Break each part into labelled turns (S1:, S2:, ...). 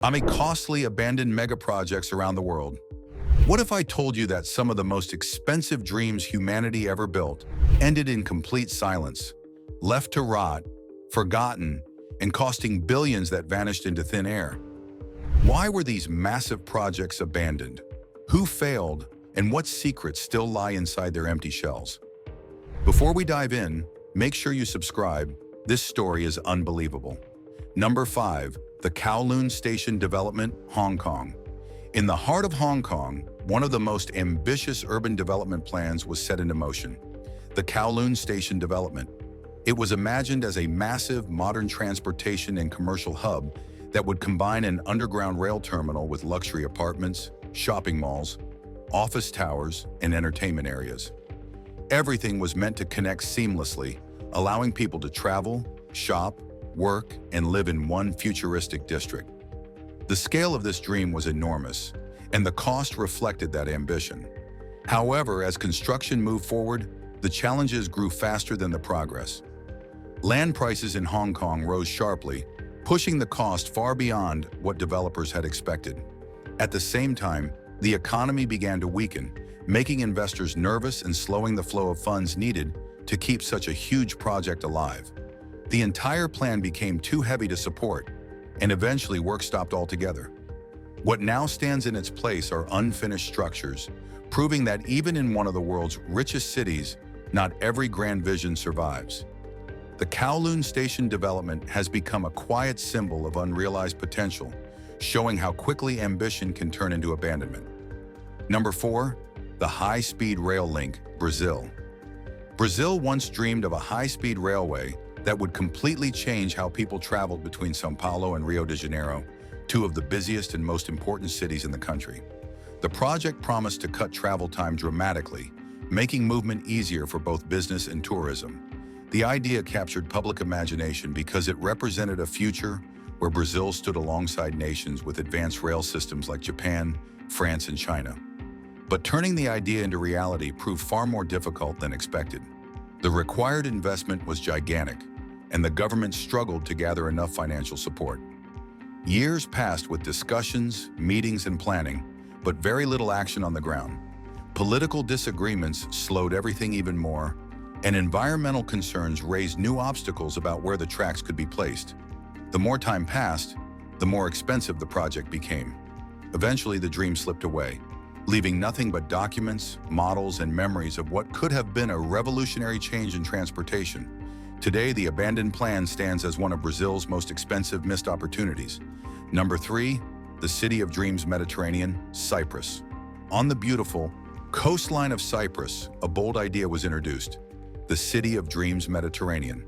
S1: Costly abandoned mega projects around the world. What if I told you that some of the most expensive dreams humanity ever built ended in complete silence, left to rot, forgotten, and costing billions that vanished into thin air? Why were these massive projects abandoned? Who failed, and what secrets still lie inside their empty shells? Before we dive in, make sure you subscribe. This story is unbelievable. Number 5. The Kowloon Station Development, Hong Kong. In the heart of Hong Kong, one of the most ambitious urban development plans was set into motion. The Kowloon Station Development. It was imagined as a massive modern transportation and commercial hub that would combine an underground rail terminal with luxury apartments, shopping malls, office towers, and entertainment areas. Everything was meant to connect seamlessly, allowing people to travel, shop, work, and live in one futuristic district. The scale of this dream was enormous, and the cost reflected that ambition. However, as construction moved forward, the challenges grew faster than the progress. Land prices in Hong Kong rose sharply, pushing the cost far beyond what developers had expected. At the same time, the economy began to weaken, making investors nervous and slowing the flow of funds needed to keep such a huge project alive. The entire plan became too heavy to support, and eventually work stopped altogether. What now stands in its place are unfinished structures, proving that even in one of the world's richest cities, not every grand vision survives. The Kowloon Station development has become a quiet symbol of unrealized potential, showing how quickly ambition can turn into abandonment. Number 4. The high-speed rail link, Brazil. Brazil once dreamed of a high-speed railway that would completely change how people traveled between São Paulo and Rio de Janeiro, two of the busiest and most important cities in the country. The project promised to cut travel time dramatically, making movement easier for both business and tourism. The idea captured public imagination because it represented a future where Brazil stood alongside nations with advanced rail systems like Japan, France, and China. But turning the idea into reality proved far more difficult than expected. The required investment was gigantic, and the government struggled to gather enough financial support. Years passed with discussions, meetings, and planning, but very little action on the ground. Political disagreements slowed everything even more, and environmental concerns raised new obstacles about where the tracks could be placed. The more time passed, the more expensive the project became. Eventually, the dream slipped away, leaving nothing but documents, models, and memories of what could have been a revolutionary change in transportation. Today, the abandoned plan stands as one of Brazil's most expensive missed opportunities. Number 3. The City of Dreams Mediterranean, Cyprus. On the beautiful coastline of Cyprus, a bold idea was introduced: the City of Dreams Mediterranean.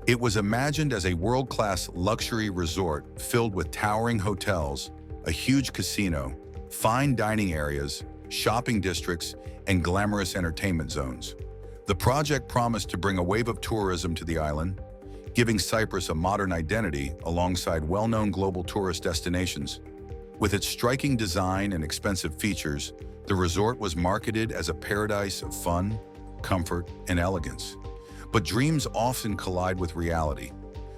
S1: It was imagined as a world-class luxury resort filled with towering hotels, a huge casino, fine dining areas, shopping districts, and glamorous entertainment zones. The project promised to bring a wave of tourism to the island, giving Cyprus a modern identity alongside well-known global tourist destinations. With its striking design and expensive features, the resort was marketed as a paradise of fun, comfort, and elegance. But dreams often collide with reality.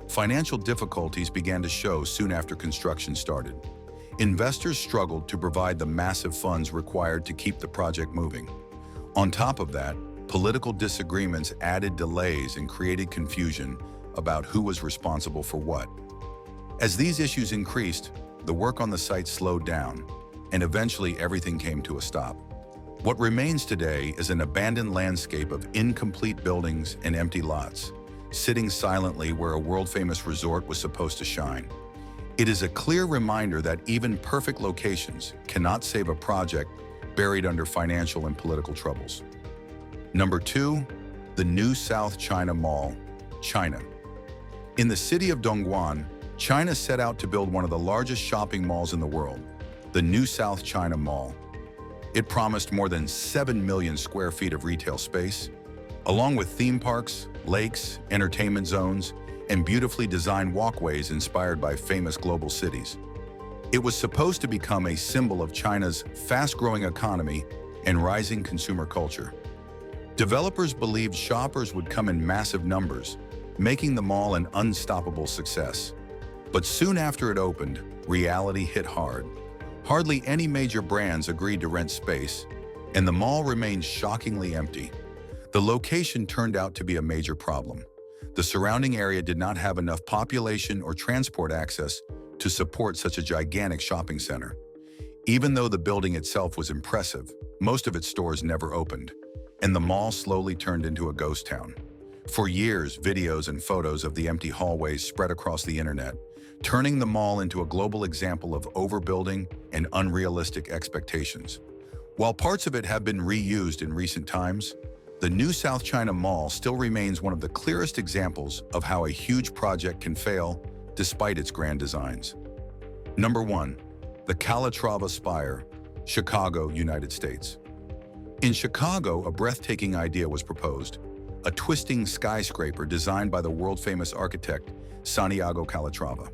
S1: Financial difficulties began to show soon after construction started. Investors struggled to provide the massive funds required to keep the project moving. On top of that, political disagreements added delays and created confusion about who was responsible for what. As these issues increased, the work on the site slowed down, and eventually everything came to a stop. What remains today is an abandoned landscape of incomplete buildings and empty lots, sitting silently where a world-famous resort was supposed to shine. It is a clear reminder that even perfect locations cannot save a project buried under financial and political troubles. Number 2. The New South China Mall, China. In the city of Dongguan, China set out to build one of the largest shopping malls in the world, the New South China Mall. It promised more than 7 million square feet of retail space, along with theme parks, lakes, entertainment zones, and beautifully designed walkways inspired by famous global cities. It was supposed to become a symbol of China's fast-growing economy and rising consumer culture. Developers believed shoppers would come in massive numbers, making the mall an unstoppable success. But soon after it opened, reality hit hard. Hardly any major brands agreed to rent space, and the mall remained shockingly empty. The location turned out to be a major problem. The surrounding area did not have enough population or transport access to support such a gigantic shopping center. Even though the building itself was impressive, most of its stores never opened, and the mall slowly turned into a ghost town. For years, videos and photos of the empty hallways spread across the internet, turning the mall into a global example of overbuilding and unrealistic expectations. While parts of it have been reused in recent times, the new South China Mall still remains one of the clearest examples of how a huge project can fail despite its grand designs. Number 1. The Calatrava Spire, Chicago, United States. In Chicago, a breathtaking idea was proposed, a twisting skyscraper designed by the world-famous architect Santiago Calatrava.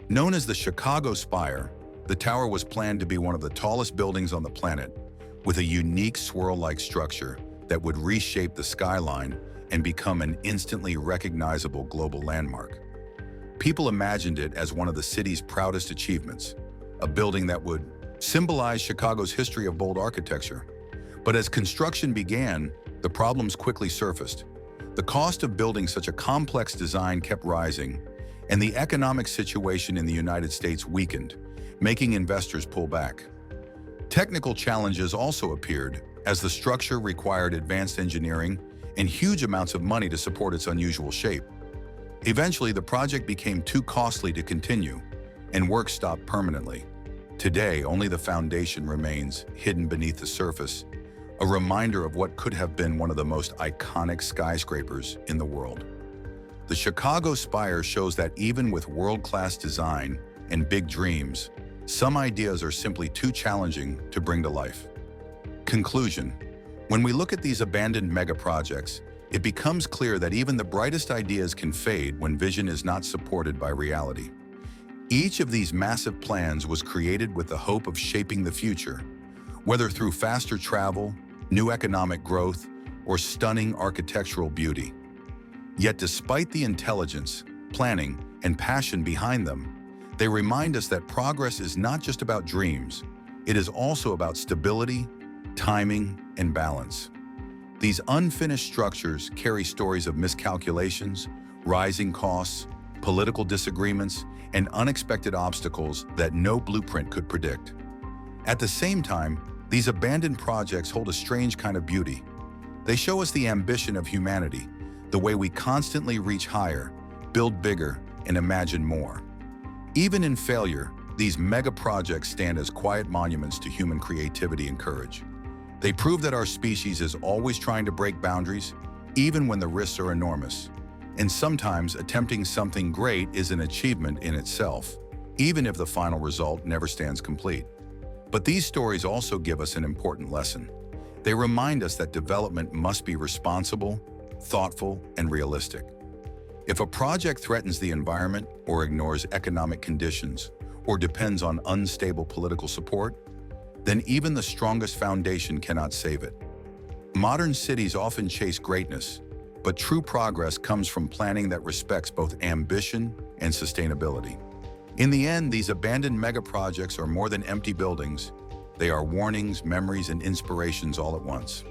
S1: Known as the Chicago Spire, the tower was planned to be one of the tallest buildings on the planet, with a unique swirl-like structure that would reshape the skyline and become an instantly recognizable global landmark. People imagined it as one of the city's proudest achievements, a building that would symbolize Chicago's history of bold architecture. But as construction began, the problems quickly surfaced. The cost of building such a complex design kept rising, and the economic situation in the United States weakened, making investors pull back. Technical challenges also appeared, as the structure required advanced engineering and huge amounts of money to support its unusual shape. Eventually, the project became too costly to continue, and work stopped permanently. Today, only the foundation remains, hidden beneath the surface, a reminder of what could have been one of the most iconic skyscrapers in the world. The Chicago Spire shows that even with world-class design and big dreams, some ideas are simply too challenging to bring to life. Conclusion: when we look at these abandoned mega-projects, it becomes clear that even the brightest ideas can fade when vision is not supported by reality. Each of these massive plans was created with the hope of shaping the future, whether through faster travel, new economic growth, or stunning architectural beauty. Yet despite the intelligence, planning, and passion behind them, they remind us that progress is not just about dreams, it is also about stability, timing, and balance. These unfinished structures carry stories of miscalculations, rising costs, political disagreements, and unexpected obstacles that no blueprint could predict. At the same time, these abandoned projects hold a strange kind of beauty. They show us the ambition of humanity, the way we constantly reach higher, build bigger, and imagine more. Even in failure, these mega projects stand as quiet monuments to human creativity and courage. They prove that our species is always trying to break boundaries, even when the risks are enormous. And sometimes attempting something great is an achievement in itself, even if the final result never stands complete. But these stories also give us an important lesson. They remind us that development must be responsible, thoughtful, and realistic. If a project threatens the environment or ignores economic conditions or depends on unstable political support, then even the strongest foundation cannot save it. Modern cities often chase greatness, but true progress comes from planning that respects both ambition and sustainability. In the end, these abandoned mega-projects are more than empty buildings. They are warnings, memories, and inspirations all at once.